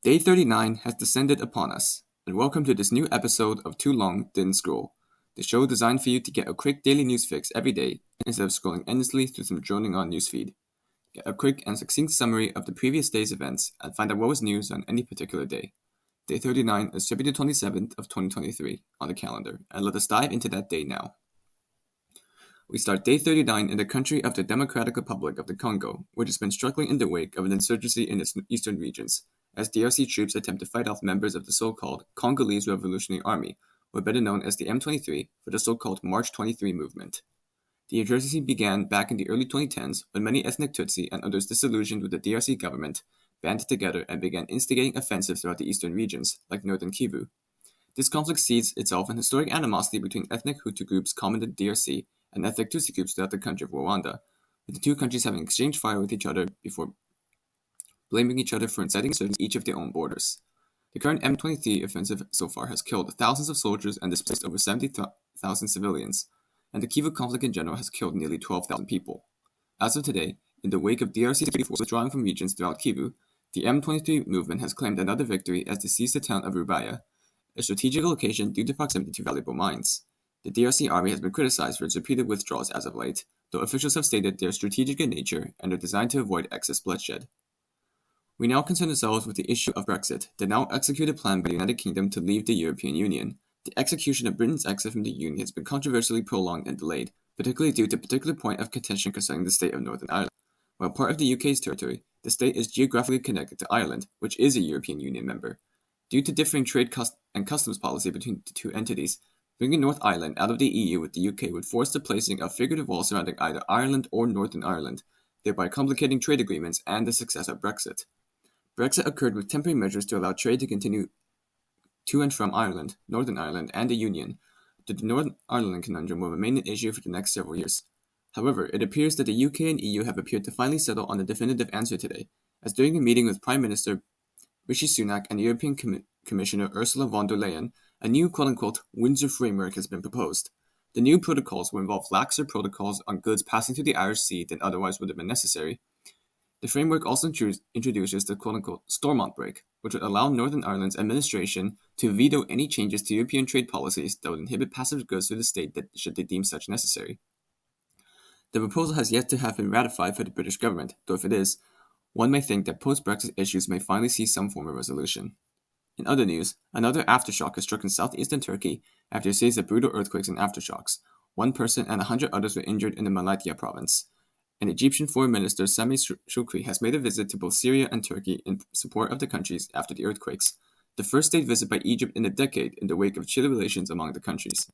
Day 39 has descended upon us, and welcome to this new episode of Too Long Didn't Scroll, the show designed for you to get a quick daily news fix every day instead of scrolling endlessly through some droning-on newsfeed. Get a quick and succinct summary of the previous day's events and find out what was news on any particular day. Day 39 is February 27th of 2023 on the calendar, and let us dive into that day now. We start Day 39 in the country of the Democratic Republic of the Congo, which has been struggling in the wake of an insurgency in its eastern regions, as DRC troops attempt to fight off members of the so-called Congolese Revolutionary Army, or better known as the M23, for the so-called March 23 movement. The insurgency began back in the early 2010s when many ethnic Tutsi and others disillusioned with the DRC government banded together and began instigating offensives throughout the eastern regions, like northern Kivu. This conflict seeds itself in historic animosity between ethnic Hutu groups common to the DRC and ethnic Tutsi groups throughout the country of Rwanda, with the two countries having exchanged fire with each other before blaming each other for inciting insurgency each of their own borders. The current M23 offensive so far has killed thousands of soldiers and displaced over 70,000 civilians, and the Kivu conflict in general has killed nearly 12,000 people. As of today, in the wake of DRC security forces withdrawing from regions throughout Kivu, the M23 movement has claimed another victory as they seized the town of Rubaya, a strategic location due to proximity to valuable mines. The DRC army has been criticized for its repeated withdrawals as of late, though officials have stated they are strategic in nature and are designed to avoid excess bloodshed. We now concern ourselves with the issue of Brexit, the now executed plan by the United Kingdom to leave the European Union. The execution of Britain's exit from the Union has been controversially prolonged and delayed, particularly due to a particular point of contention concerning the state of Northern Ireland. While part of the UK's territory, the state is geographically connected to Ireland, which is a European Union member. Due to differing trade and customs policy between the two entities, bringing North Ireland out of the EU with the UK would force the placing of figurative walls surrounding either Ireland or Northern Ireland, thereby complicating trade agreements and the success of Brexit. Brexit occurred with temporary measures to allow trade to continue to and from Ireland, Northern Ireland, and the Union, but the Northern Ireland conundrum will remain an issue for the next several years. However, it appears that the UK and EU have appeared to finally settle on a definitive answer today, as during a meeting with Prime Minister Rishi Sunak and European Commissioner Ursula von der Leyen, a new quote-unquote Windsor framework has been proposed. The new protocols will involve laxer protocols on goods passing through the Irish Sea than otherwise would have been necessary. The framework also introduces the quote-unquote Stormont break, which would allow Northern Ireland's administration to veto any changes to European trade policies that would inhibit passage goods through the state that should they deem such necessary. The proposal has yet to have been ratified by the British government, though if it is, one may think that post-Brexit issues may finally see some form of resolution. In other news, another aftershock has struck in southeastern Turkey after a series of brutal earthquakes and aftershocks. 1 person and 100 others were injured in the Malatya province. And Egyptian Foreign Minister Sami Shukri has made a visit to both Syria and Turkey in support of the countries after the earthquakes, the first state visit by Egypt in a decade in the wake of chilly relations among the countries.